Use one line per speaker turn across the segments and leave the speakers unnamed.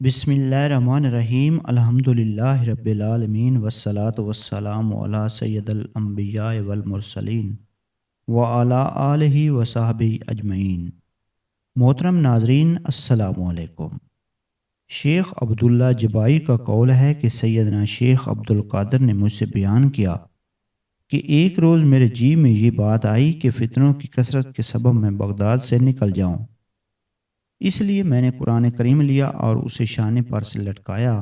بسم اللہ الرحمن الرحیم الحمد للہ رب العالمین والصلاة والسلام علی سید الانبیاء والمرسلین وعلی آلہ وصحبہ اجمعین۔ محترم ناظرین، السلام علیکم۔ شیخ عبداللہ جبائی کا قول ہے کہ سیدنا شیخ عبد القادر نے مجھ سے بیان کیا کہ ایک روز میرے جی میں یہ بات آئی کہ فتنوں کی کثرت کے سبب میں بغداد سے نکل جاؤں۔ اس لیے میں نے قرآن کریم لیا اور اسے شانے پر سے لٹکایا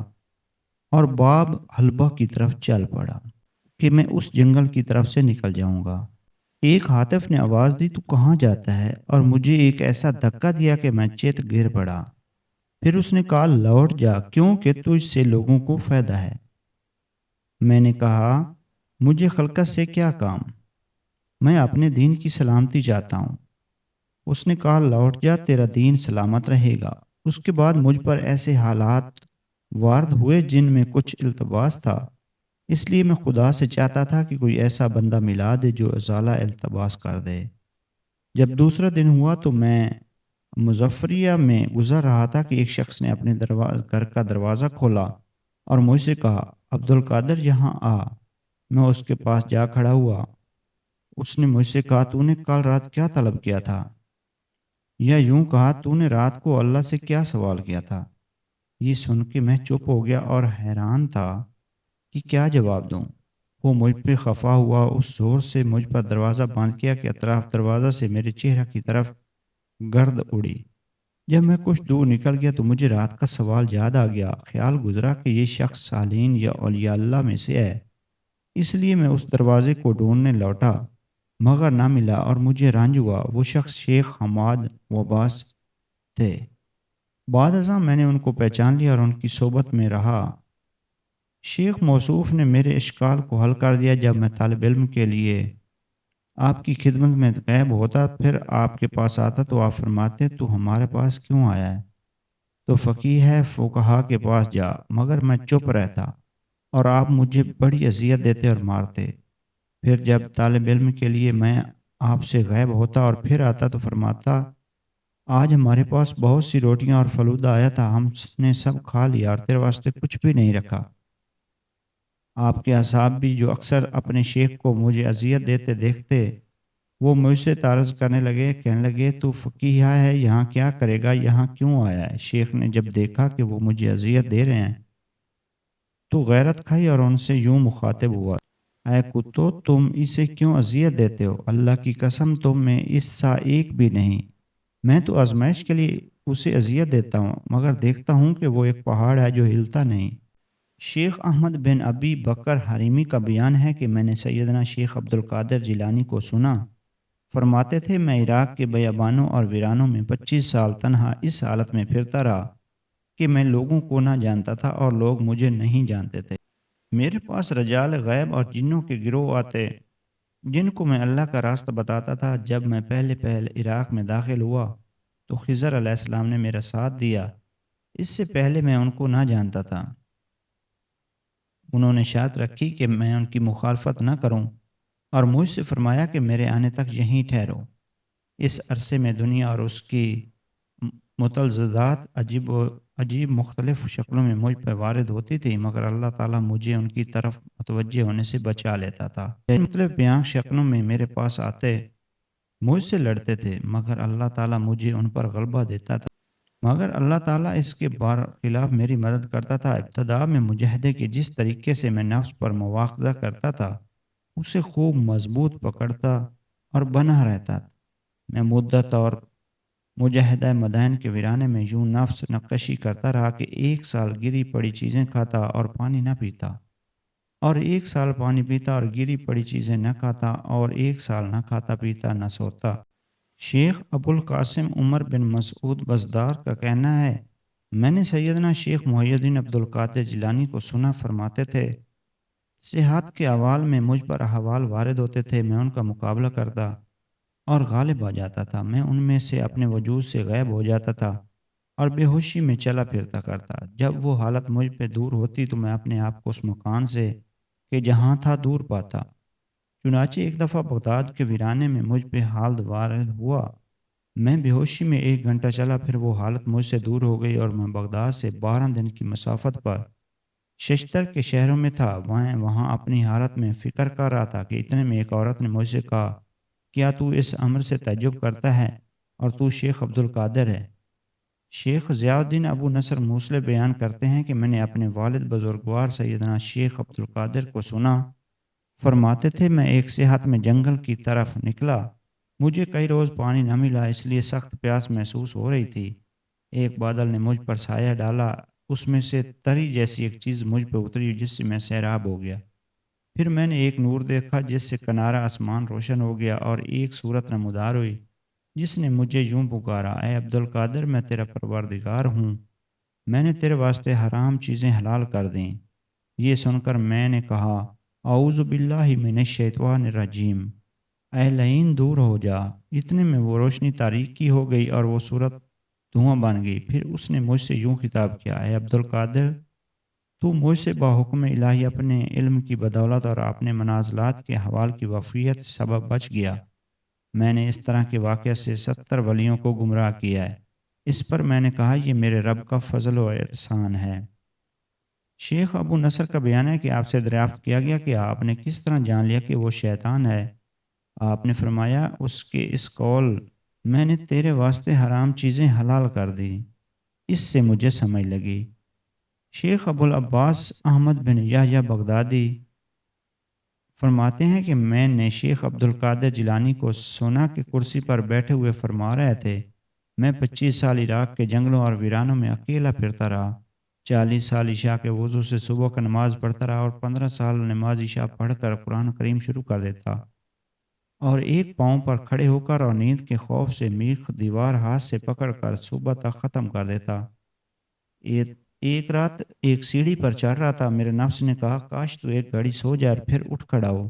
اور باب حلبہ کی طرف چل پڑا کہ میں اس جنگل کی طرف سے نکل جاؤں گا۔ ایک ہاتف نے آواز دی، تو کہاں جاتا ہے؟ اور مجھے ایک ایسا دھکا دیا کہ میں چت گر پڑا۔ پھر اس نے کہا، لوٹ جا، کیونکہ تجھ سے لوگوں کو فائدہ ہے۔ میں نے کہا، مجھے خلقت سے کیا کام، میں اپنے دین کی سلامتی چاہتا ہوں۔ اس نے کہا، لوٹ جا، تیرا دین سلامت رہے گا۔ اس کے بعد مجھ پر ایسے حالات وارد ہوئے جن میں کچھ التباس تھا، اس لیے میں خدا سے چاہتا تھا کہ کوئی ایسا بندہ ملا دے جو ازالہ التباس کر دے۔ جب دوسرا دن ہوا تو میں مظفریہ میں گزر رہا تھا کہ ایک شخص نے اپنے گھر کا دروازہ کھولا اور مجھ سے کہا، عبد القادر یہاں آ۔ میں اس کے پاس جا کھڑا ہوا۔ اس نے مجھ سے کہا، تو نے کل رات کیا طلب کیا تھا؟ یا یوں کہا، تو نے رات کو اللہ سے کیا سوال کیا تھا؟ یہ سن کے میں چپ ہو گیا اور حیران تھا کہ کیا جواب دوں۔ وہ مجھ پہ خفا ہوا، اس زور سے مجھ پر دروازہ بند کیا کہ اطراف دروازہ سے میرے چہرہ کی طرف گرد اڑی۔ جب میں کچھ دور نکل گیا تو مجھے رات کا سوال یاد آ گیا۔ خیال گزرا کہ یہ شخص صالحین یا اولیاء اللہ میں سے ہے، اس لیے میں اس دروازے کو ڈھونڈنے لوٹا، مگر نہ ملا اور مجھے رنج ہوا۔ وہ شخص شیخ حماد وباس تھے۔ بعد ازاں میں نے ان کو پہچان لیا اور ان کی صحبت میں رہا۔ شیخ موصوف نے میرے اشکال کو حل کر دیا۔ جب میں طالب علم کے لیے آپ کی خدمت میں غائب ہوتا، پھر آپ کے پاس آتا تو آپ فرماتے، تو ہمارے پاس کیوں آیا ہے؟ تو فقیہ ہے، فقہا کے پاس جا۔ مگر میں چپ رہتا اور آپ مجھے بڑی اذیت دیتے اور مارتے۔ پھر جب طالب علم کے لیے میں آپ سے غائب ہوتا اور پھر آتا تو فرماتا، آج ہمارے پاس بہت سی روٹیاں اور فلودہ آیا تھا، ہم نے سب کھا لیا اور تیرے واسطے کچھ بھی نہیں رکھا۔ آپ کے اصحاب بھی جو اکثر اپنے شیخ کو مجھے اذیت دیتے دیکھتے، وہ مجھ سے تعارض کرنے لگے، کہنے لگے، تو فقیہ ہے، یہاں کیا کرے گا، یہاں کیوں آیا ہے؟ شیخ نے جب دیکھا کہ وہ مجھے اذیت دے رہے ہیں تو غیرت کھائی اور ان سے یوں مخاطب ہوا، اے کتو، تم اسے کیوں اذیت دیتے ہو؟ اللہ کی قسم تم میں اس سا ایک بھی نہیں۔ میں تو آزمائش کے لیے اسے اذیت دیتا ہوں، مگر دیکھتا ہوں کہ وہ ایک پہاڑ ہے جو ہلتا نہیں۔ شیخ احمد بن ابی بکر حریمی کا بیان ہے کہ میں نے سیدنا شیخ عبد القادر جیلانی کو سنا، فرماتے تھے، میں عراق کے بیابانوں اور ویرانوں میں 25 سال تنہا اس حالت میں پھرتا رہا کہ میں لوگوں کو نہ جانتا تھا اور لوگ مجھے نہیں جانتے تھے۔ میرے پاس رجال غیب اور جنوں کے گروہ آتے جن کو میں اللہ کا راستہ بتاتا تھا۔ جب میں پہلے عراق میں داخل ہوا تو خضر علیہ السلام نے میرا ساتھ دیا، اس سے پہلے میں ان کو نہ جانتا تھا۔ انہوں نے شرط رکھی کہ میں ان کی مخالفت نہ کروں اور مجھ سے فرمایا کہ میرے آنے تک یہیں ٹھہرو۔ اس عرصے میں دنیا اور اس کی متلذذات عجیب مختلف شکلوں میں مجھ پر وارد ہوتی تھی، مگر اللہ تعالیٰ مجھے ان کی طرف متوجہ ہونے سے بچا لیتا تھا۔ مختلف بیان شکلوں میں میرے پاس آتے، مجھ سے لڑتے تھے، مگر اللہ تعالیٰ مجھے ان پر غلبہ دیتا تھا۔ مگر اللہ تعالیٰ اس کے خلاف میری مدد کرتا تھا۔ ابتدا میں مجاہدے کے جس طریقے سے میں نفس پر مواخذہ کرتا تھا، اسے خوب مضبوط پکڑتا اور بنا رہتا۔ میں مدت اور مجاہدہ مدائن کے ویرانے میں یوں نفس نقشی کرتا رہا کہ 1 سال گری پڑی چیزیں کھاتا اور پانی نہ پیتا، اور 1 سال پانی پیتا اور گری پڑی چیزیں نہ کھاتا، اور 1 سال نہ کھاتا پیتا نہ سوتا۔ شیخ ابو القاسم عمر بن مسعود بزدار کا کہنا ہے، میں نے سیدنا شیخ محی الدین عبد القادر جیلانی کو سنا، فرماتے تھے، صحت کے احوال میں مجھ پر احوال وارد ہوتے تھے، میں ان کا مقابلہ کرتا اور غالب آ جاتا تھا۔ میں ان میں سے اپنے وجود سے غائب ہو جاتا تھا اور بے ہوشی میں چلا پھرتا کرتا۔ جب وہ حالت مجھ پہ دور ہوتی تو میں اپنے آپ کو اس مکان سے کہ جہاں تھا دور پاتا۔ چنانچہ ایک دفعہ بغداد کے ویرانے میں مجھ پہ حال وارد ہوا میں بے ہوشی میں 1 گھنٹہ چلا، پھر وہ حالت مجھ سے دور ہو گئی اور میں بغداد سے 12 دن کی مسافت پر ششتر کے شہروں میں تھا۔ وہاں اپنی حالت میں فکر کر رہا تھا کہ اتنے میں ایک عورت نے مجھ سے کہا، کیا تو اس امر سے تعجب کرتا ہے اور تو شیخ عبد القادر ہے؟ شیخ ضیاء الدین ابو نصر موصلے بیان کرتے ہیں کہ میں نے اپنے والد بزرگوار سیدنا شیخ عبد القادر کو سنا، فرماتے تھے میں ایک سیاحت میں جنگل کی طرف نکلا، مجھے کئی روز پانی نہ ملا، اس لیے سخت پیاس محسوس ہو رہی تھی۔ ایک بادل نے مجھ پر سایہ ڈالا، اس میں سے تری جیسی ایک چیز مجھ پہ اتری جس سے میں سیراب ہو گیا۔ پھر میں نے ایک نور دیکھا جس سے کنارہ آسمان روشن ہو گیا اور ایک صورت نمودار ہوئی جس نے مجھے یوں پکارا، اے عبد القادر، میں تیرا پروردگار ہوں، میں نے تیرے واسطے حرام چیزیں حلال کر دیں۔ یہ سن کر میں نے کہا، اعوذ باللہ من الشیطان الرجیم، اے لعین دور ہو جا۔ اتنے میں وہ روشنی تاریک کی ہو گئی اور وہ صورت دھواں بن گئی۔ پھر اس نے مجھ سے یوں خطاب کیا، اے عبد القادر، تو مجھ سے باحکم الہی اپنے علم کی بدولت اور اپنے منازلات کے حوال کی وفیت سبب بچ گیا۔ میں نے اس طرح کے واقعہ سے 70 ولیوں کو گمراہ کیا ہے۔ اس پر میں نے کہا، یہ میرے رب کا فضل و احسان ہے۔ شیخ ابو نصر کا بیان ہے کہ آپ سے دریافت کیا گیا کہ آپ نے کس طرح جان لیا کہ وہ شیطان ہے؟ آپ نے فرمایا، اس کے اس قول، میں نے تیرے واسطے حرام چیزیں حلال کر دی، اس سے مجھے سمجھ لگی۔ شیخ ابو العباس احمد بن یحییٰ بغدادی فرماتے ہیں کہ میں نے شیخ عبد القادر جیلانی کو سنا کہ کرسی پر بیٹھے ہوئے فرما رہے تھے، میں 25 سال عراق کے جنگلوں اور ویرانوں میں اکیلا پھرتا رہا، 40 سال عشاء کے وضو سے صبح کا نماز پڑھتا رہا اور 15 سال نماز عشاء پڑھ کر قرآن کریم شروع کر دیتا اور ایک پاؤں پر کھڑے ہو کر اور نیند کے خوف سے میخ دیوار ہاتھ سے پکڑ کر صبح تک ختم کر دیتا۔ ایک ایک رات ایک سیڑھی پر چڑھ رہا تھا، میرے نفس نے کہا، کاش تو ایک گھڑی سو جائے اور پھر اٹھ کھڑا ہو۔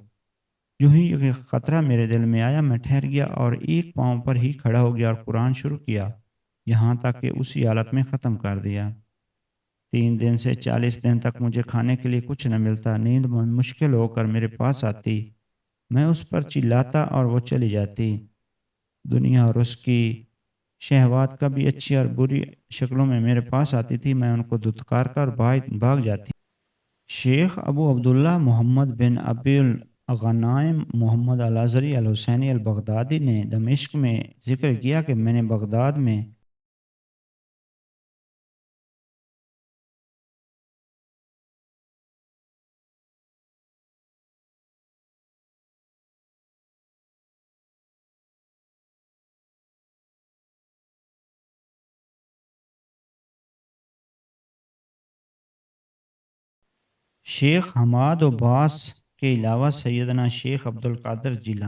یوں ہی ایک خطرہ میرے دل میں آیا، میں ٹھہر گیا اور ایک پاؤں پر ہی کھڑا ہو گیا اور قرآن شروع کیا، یہاں تک کہ اسی حالت میں ختم کر دیا۔ 3 دن سے 40 دن تک مجھے کھانے کے لیے کچھ نہ ملتا، نیند مشکل ہو کر میرے پاس آتی، میں اس پر چلاتا اور وہ چلی جاتی۔ دنیا اور اس کی شہوات کبھی اچھی اور بری شکلوں میں میرے پاس آتی تھی، میں ان کو دھتکار کر بھاگ جاتی۔ شیخ ابو عبداللہ محمد بن ابی الغنائم محمد الازری الحسینی البغدادی نے دمشق میں ذکر کیا کہ میں نے بغداد میں شیخ حماد و باس کے علاوہ سیدنا شیخ عبد القادر جیلانی